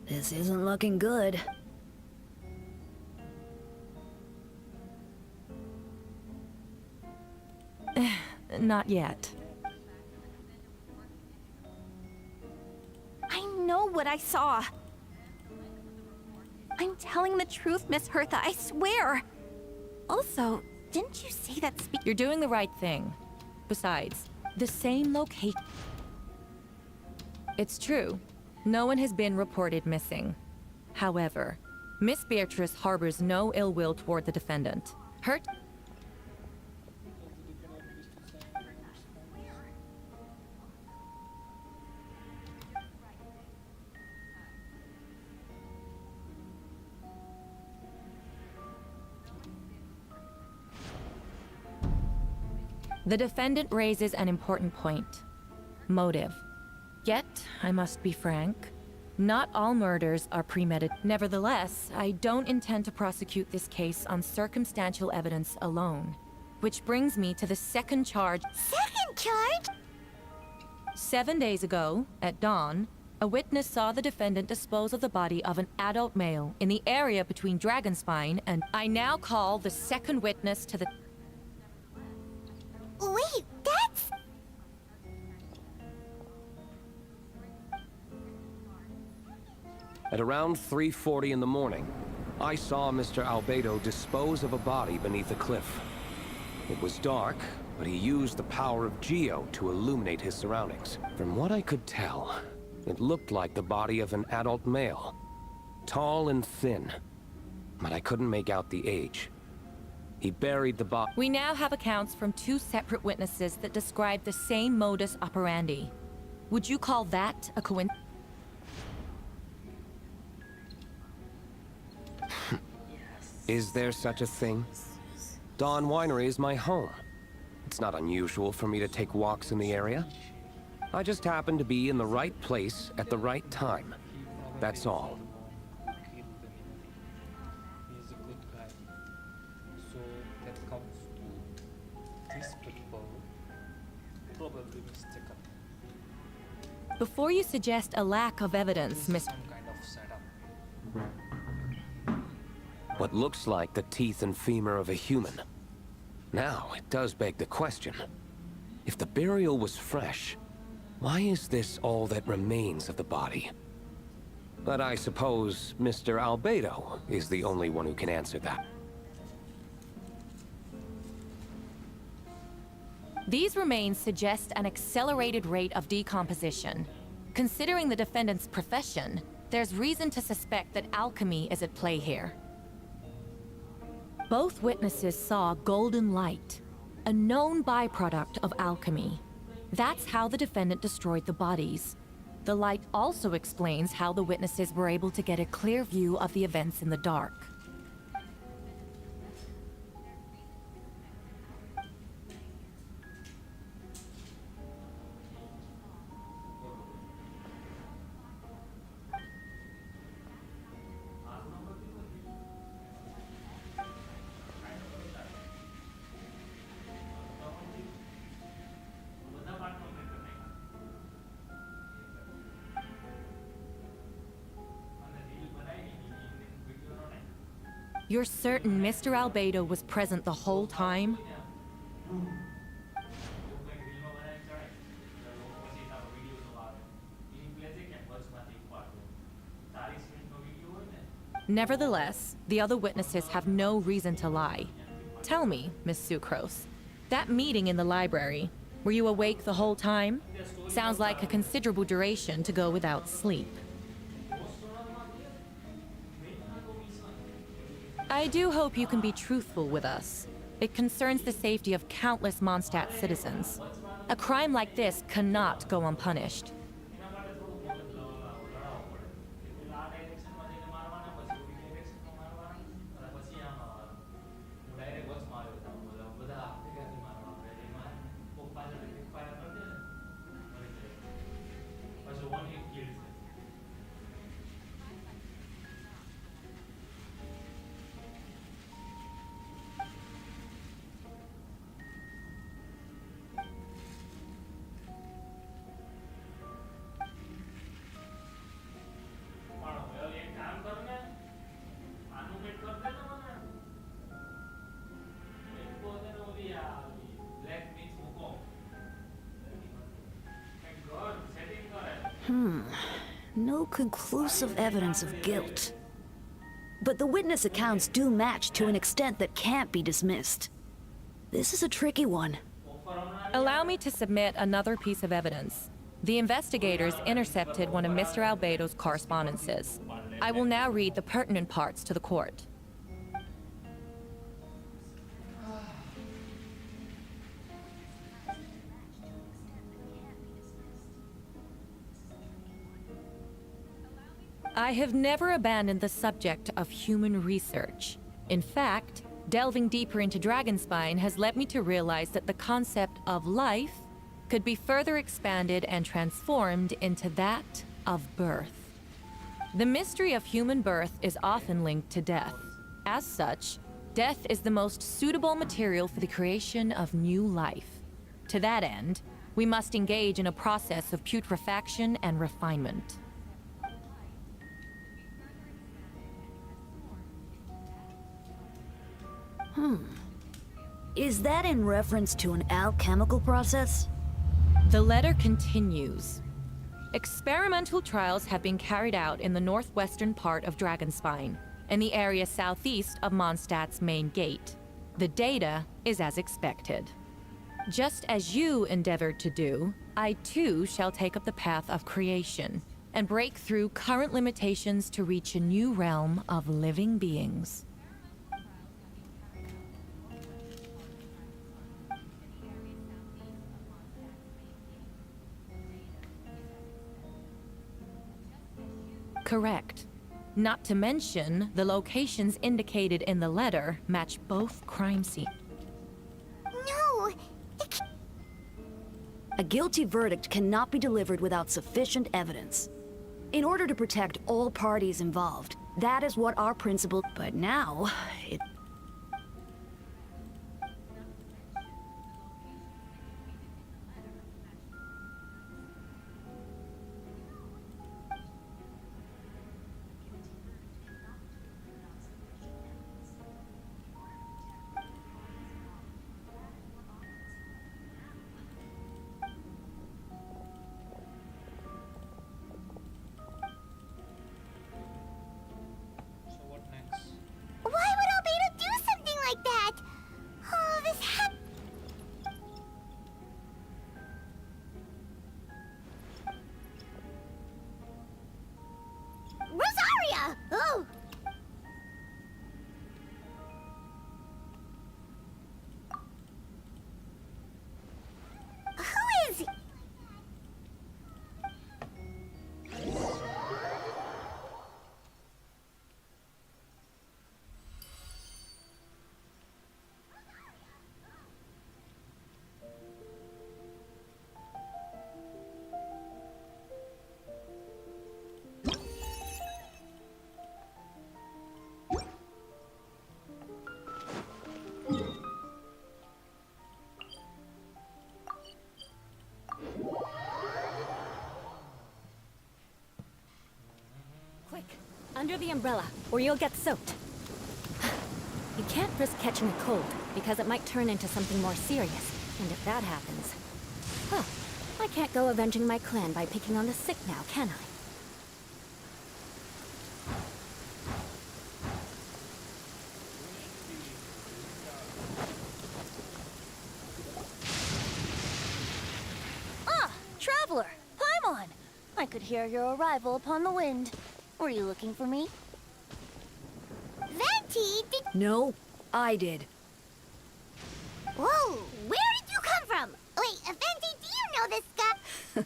This isn't looking good. Not yet. I know what I saw. I'm telling the truth, Miss Hertha, I swear. Also, didn't you say that You're doing the right thing. Besides, the same location... It's true. No one has been reported missing. However, Miss Beatrice harbors no ill will toward the defendant. The defendant raises an important point. Motive. Yet, I must be frank, not all murders are premeditated. Nevertheless, I don't intend to prosecute this case on circumstantial evidence alone. Which brings me to the second charge. Second charge? 7 days ago, at dawn, a witness saw the defendant dispose of the body of an adult male in the area between Dragonspine and... I now call the second witness to the... Wait, that's... At around 3:40 in the morning, I saw Mr. Albedo dispose of a body beneath a cliff. It was dark, but he used the power of Geo to illuminate his surroundings. From what I could tell, it looked like the body of an adult male. Tall and thin, but I couldn't make out the age. He buried the body. We now have accounts from 2 separate witnesses that describe the same modus operandi. Would you call that a coincidence? Is there such a thing? Dawn Winery is my home. It's not unusual for me to take walks in the area. I just happen to be in the right place at the right time. That's all. He's a good guy. So that comes to these people probably mistaken. Before you suggest a lack of evidence, Mr. Some kind of setup. What looks like the teeth and femur of a human. Now, it does beg the question. If the burial was fresh, why is this all that remains of the body? But I suppose Mr. Albedo is the only one who can answer that. These remains suggest an accelerated rate of decomposition. Considering the defendant's profession, there's reason to suspect that alchemy is at play here. Both witnesses saw golden light, a known byproduct of alchemy. That's how the defendant destroyed the bodies. The light also explains how the witnesses were able to get a clear view of the events in the dark. You're certain Mr. Albedo was present the whole time? Nevertheless, the other witnesses have no reason to lie. Tell me, Miss Sucrose, that meeting in the library, were you awake the whole time? Sounds like a considerable duration to go without sleep. I do hope you can be truthful with us. It concerns the safety of countless Mondstadt citizens. A crime like this cannot go unpunished. No conclusive evidence of guilt. But the witness accounts do match to an extent that can't be dismissed. This is a tricky one. Allow me to submit another piece of evidence. The investigators intercepted one of Mr. Albedo's correspondences. I will now read the pertinent parts to the court. I have never abandoned the subject of human research. In fact, delving deeper into Dragonspine has led me to realize that the concept of life could be further expanded and transformed into that of birth. The mystery of human birth is often linked to death. As such, death is the most suitable material for the creation of new life. To that end, we must engage in a process of putrefaction and refinement. Is that in reference to an alchemical process? The letter continues. Experimental trials have been carried out in the northwestern part of Dragonspine, in the area southeast of Mondstadt's main gate. The data is as expected. Just as you endeavored to do, I too shall take up the path of creation and break through current limitations to reach a new realm of living beings. Correct. Not to mention, the locations indicated in the letter match both crime scenes. No! A guilty verdict cannot be delivered without sufficient evidence. In order to protect all parties involved, that is what our principle. But now, it. Why would Albedo do something like that? Oh, this Rosaria! Oh! Who is he? Quick, under the umbrella, or you'll get soaked. You can't risk catching a cold, because it might turn into something more serious. And if that happens... well, I can't go avenging my clan by picking on the sick now, can I? Ah, traveler! Paimon! I could hear your arrival upon the wind. Were you looking for me? Venti, did... No, I did. Whoa! Where did you come from? Wait, Venti, do you know this guy?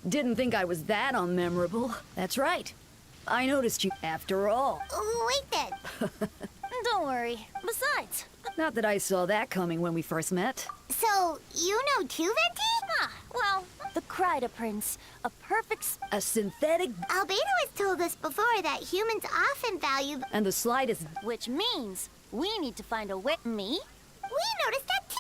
Didn't think I was that unmemorable. That's right. I noticed you after all. Wait then. Don't worry. Besides... Not that I saw that coming when we first met. So, you know too, Venti? Ah, well, the Kryda Prince. A perfect... A synthetic... Albedo has told us before that humans often value... And the slightest... Which means we need to find a way... Me? We noticed that too.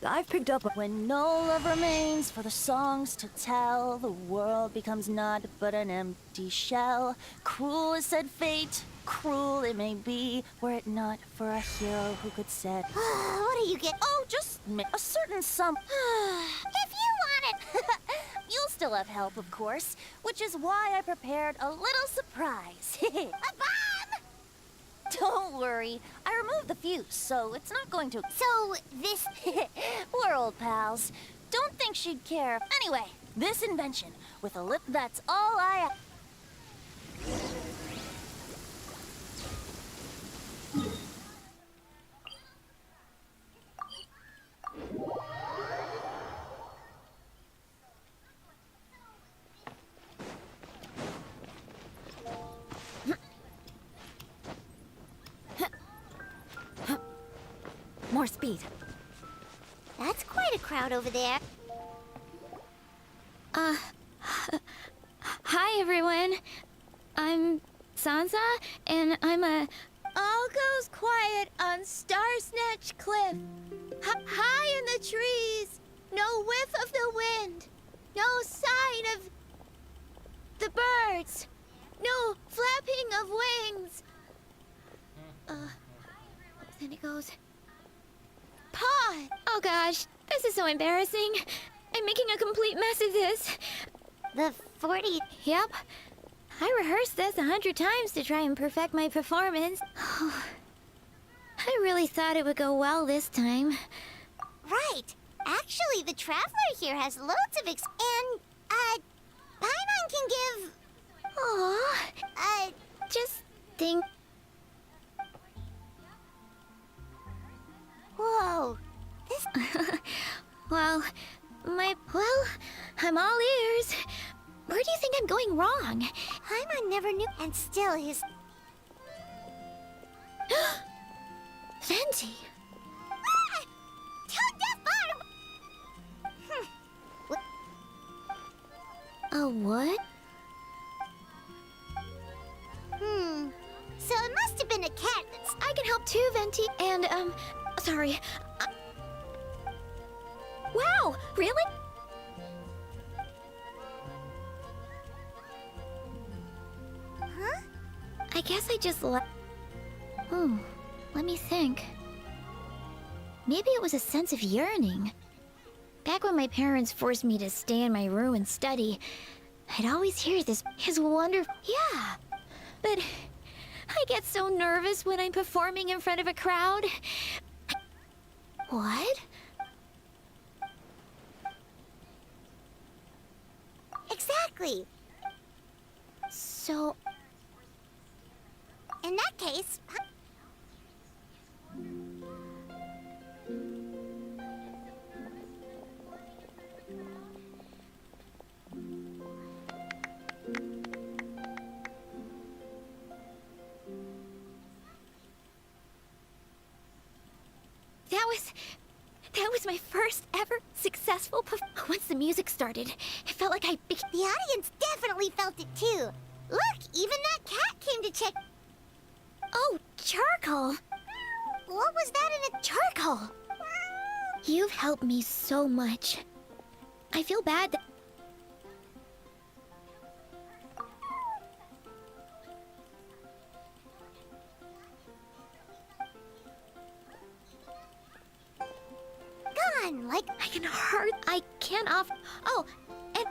I've picked up... When no love remains for the songs to tell, the world becomes not but an empty shell. Cruel is said fate, cruel it may be, were it not for a hero who could set... What do you get? Oh, just a certain sum... If you want it. You'll still have help, of course, which is why I prepared a little surprise. A bomb! Don't worry, I removed the fuse, so it's not going to... So, this... We're old pals. Don't think she'd care. Anyway, this invention, with a lip, that's all I... More speed. That's quite a crowd over there. Hi everyone. I'm Sansa, and I'm a... All goes quiet on Star Snatch Cliff. High in the trees. No whiff of the wind. No sign of the birds. No flapping of wings. Then it goes... Pod! Oh gosh, this is so embarrassing. I'm making a complete mess of this. The 40... Yep. I rehearsed this 100 times to try and perfect my performance. I really thought it would go well this time. Right. Actually, the Traveler here has loads of and, Paimon can give... Aww. Just think... Whoa. This... well, I'm all ears. Where do you think I'm going wrong? Paimon never knew, and still his... Venti. Ah! Tone deaf barb! A what? So it must have been a cat that's... I can help too, Venti. And, sorry. Wow, really? Huh? I guess I just let me think. Maybe it was a sense of yearning. Back when my parents forced me to stay in my room and study, I'd always hear his wonderful... Yeah, but I get so nervous when I'm performing in front of a crowd. What? Exactly. So... In that case... That was my first ever successful Once the music started, it felt like I became... The audience definitely felt it too. Look, even that cat came to check... Oh, charcoal! What was that in a... Charcoal! You've helped me so much. I feel bad that... Gone, like... I can't off... Oh, and...